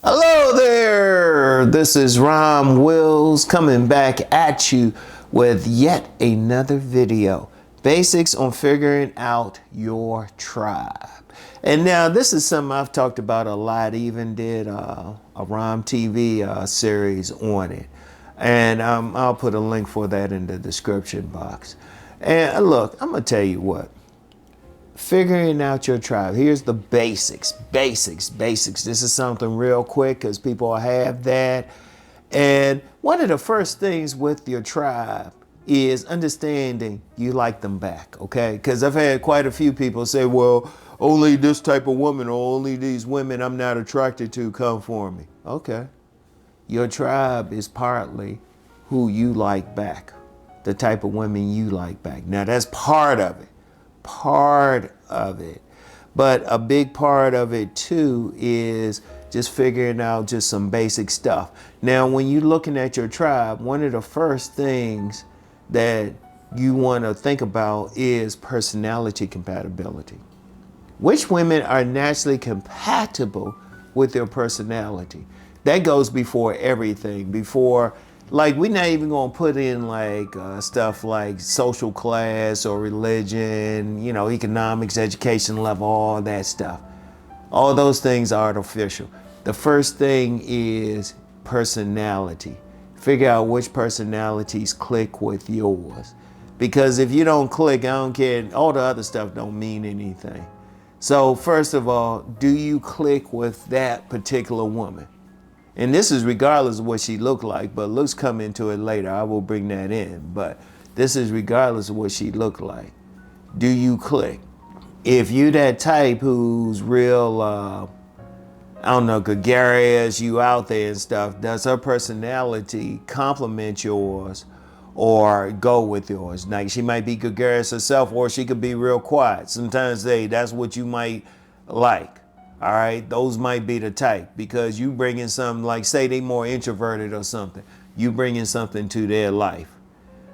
Hello there, this is Rom Wills coming back at you with yet another video. Basics on figuring out your tribe. And now this is something I've talked about a lot, even did a Rom TV series on it. And I'll put a link for that in the description box. And look, I'm gonna tell you what. Figuring out your tribe. Here's the basics. This is something real quick because people have that. And one of the first things with your tribe is understanding you like them back, okay? Because I've had quite a few people say, well, only this type of woman or only these women I'm not attracted to come for me. Okay. Your tribe is partly who you like back, the type of women you like back. Now that's part of it. But a big part of it too is just figuring out just some basic stuff. Now, when you're looking at your tribe, one of the first things that you want to think about is personality compatibility. Which women are naturally compatible with their personality? That goes before everything. Like, we're not even gonna put in like stuff like social class or religion, you know, economics, education level, all that stuff. All those things are artificial. The first thing is personality. Figure out which personalities click with yours. Because if you don't click, I don't care, all the other stuff don't mean anything. So first of all, do you click with that particular woman? And this is regardless of what she looked like, but looks come into it later. I will bring that in. But this is regardless of what she looked like. Do you click? If you that type who's real, I don't know, gregarious, you out there and stuff, does her personality complement yours or go with yours? Like, she might be gregarious herself, or she could be real quiet. Sometimes that's what you might like. All right, those might be the type, because you bring in something like, say they more introverted or something. You bring in something to their life,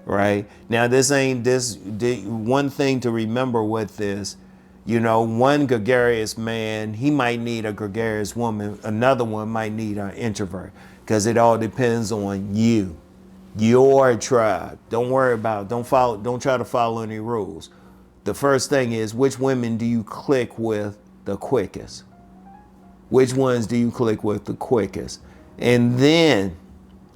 right? Now, one thing to remember with this, you know, one gregarious man, he might need a gregarious woman. Another one might need an introvert, because it all depends on you, your tribe. Don't try to follow any rules. The first thing is, which women do you click with the quickest? Which ones do you click with the quickest? And then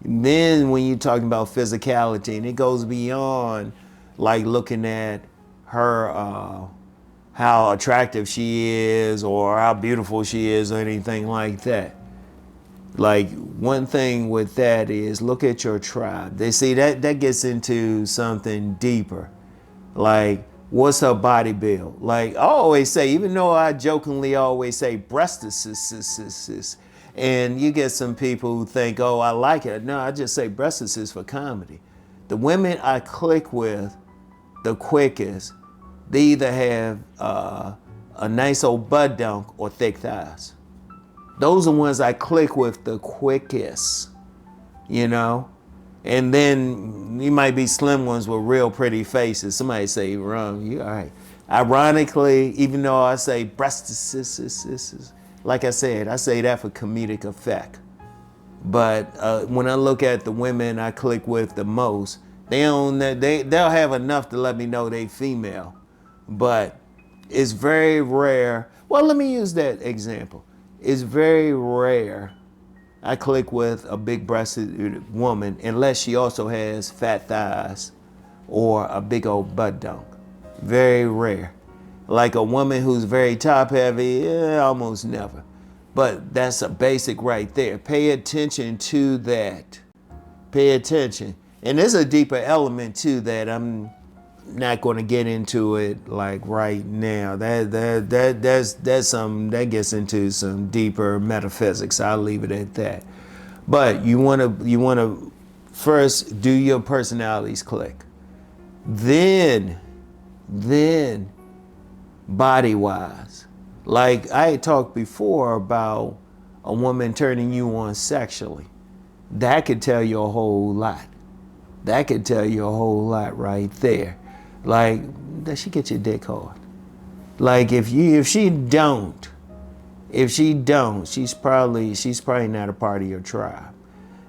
when you're talking about physicality, and it goes beyond like looking at her, how attractive she is or how beautiful she is or anything like that. Like, one thing with that is look at your tribe. They see that gets into something deeper. Like, what's her body build? Like, I always say, even though I jokingly always say breastises, and you get some people who think, oh, I like it. No, I just say breastises for comedy. The women I click with the quickest, they either have a nice old butt dunk or thick thighs. Those are ones I click with the quickest, you know? And then you might be slim ones with real pretty faces. Somebody say, Rom, you all right. Ironically, even though I say breastises, like I said, I say that for comedic effect. But when I look at the women I click with the most, they'll have enough to let me know they female. But it's very rare. Well, let me use that example. It's very rare I click with a big-breasted woman unless she also has fat thighs or a big old butt dunk. Very rare. Like a woman who's very top-heavy, almost never. But that's a basic right there. Pay attention to that. Pay attention. And there's a deeper element to that. I'm not going to get into it like right now. That's some that gets into some deeper metaphysics. I'll leave it at that. But you want to first do your personalities click. Then body wise, like I had talked before about a woman turning you on sexually. That could tell you a whole lot. That could tell you a whole lot right there. Like, does she get your dick hard? Like, if she don't, she's probably not a part of your tribe.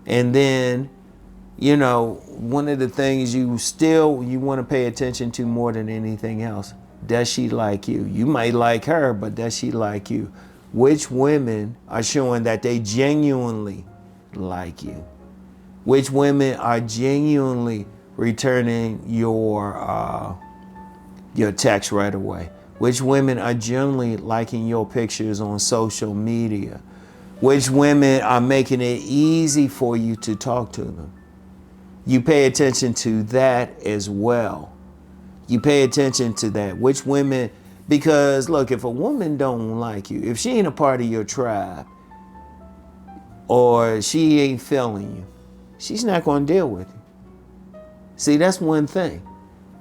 And then, you know, one of the things you want to pay attention to more than anything else, does she like you? You might like her, but does she like you? Which women are showing that they genuinely like you? Which women are genuinely returning your text right away? Which women are generally liking your pictures on social media? Which women are making it easy for you to talk to them? You pay attention to that as well. You pay attention to that. Which women, because look, if a woman don't like you, if she ain't a part of your tribe, or she ain't feeling you, she's not going to deal with you. See, that's one thing.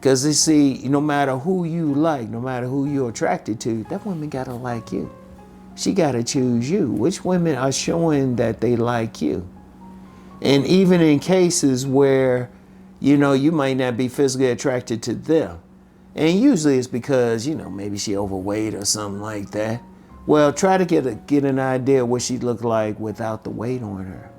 Because you see, no matter who you like, no matter who you're attracted to, that woman got to like you. She got to choose you. Which women are showing that they like you? And even in cases where, you know, you might not be physically attracted to them. And usually it's because, you know, maybe she overweight or something like that. Well, try to get an idea of what she looked like without the weight on her.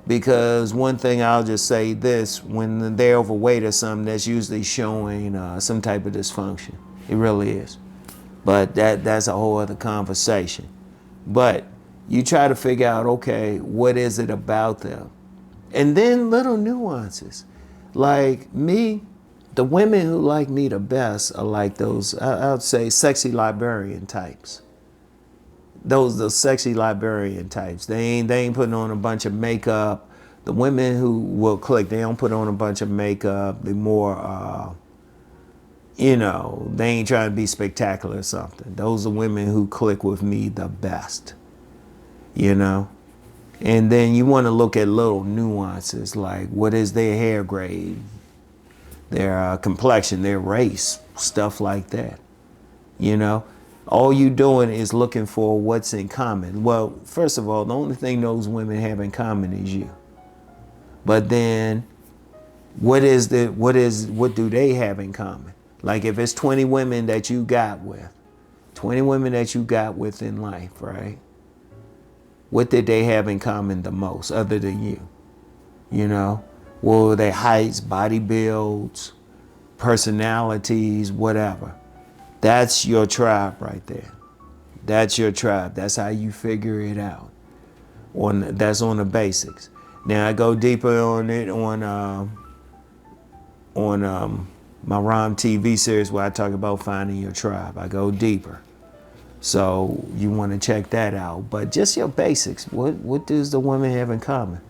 Because one thing I'll just say this, when they're overweight or something, that's usually showing some type of dysfunction. It really is. But that's a whole other conversation. But you try to figure out, okay, what is it about them? And then little nuances. Like me, the women who like me the best are like those, I would say, sexy librarian types. Those sexy librarian types. They ain't putting on a bunch of makeup. The women who will click, they don't put on a bunch of makeup. They're more, you know, they ain't trying to be spectacular or something. Those are women who click with me the best, you know. And then you want to look at little nuances, like what is their hair grade, their complexion, their race, stuff like that, you know. All you doing is looking for what's in common. Well, first of all, the only thing those women have in common is you. But then what do they have in common? Like if it's 20 women that you got with, 20 women that you got with in life, right? What did they have in common the most other than you? You know? Well, their heights, body builds, personalities, whatever. That's your tribe right there. That's your tribe. That's how you figure it out. That's on the basics. Now I go deeper on it on my Rom TV series where I talk about finding your tribe. I go deeper. So you want to check that out. But just your basics. What does the woman have in common?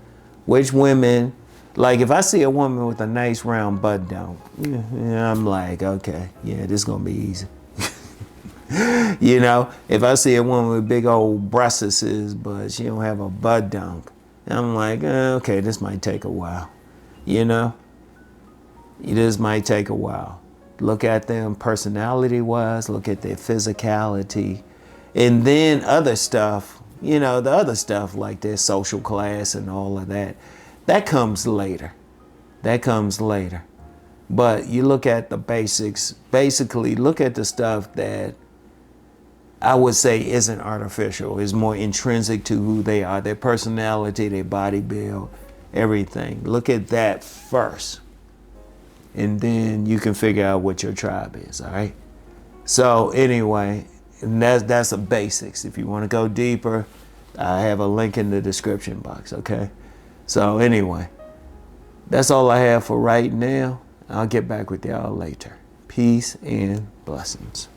Which women, like if I see a woman with a nice round butt down, yeah, I'm like, okay, yeah, this is going to be easy. You know, if I see a woman with big old breasts, but she don't have a butt dunk, I'm like, okay, this might take a while. You know, this might take a while. Look at them personality-wise, look at their physicality, and then other stuff, you know, the other stuff like their social class and all of that, that comes later. That comes later. But you look at the basics, basically look at the stuff that I would say isn't artificial, is more intrinsic to who they are, their personality, their body build, everything. Look at that first. And then you can figure out what your tribe is, all right? So anyway, and that's the basics. If you want to go deeper, I have a link in the description box, okay? So anyway, that's all I have for right now. I'll get back with y'all later. Peace and blessings.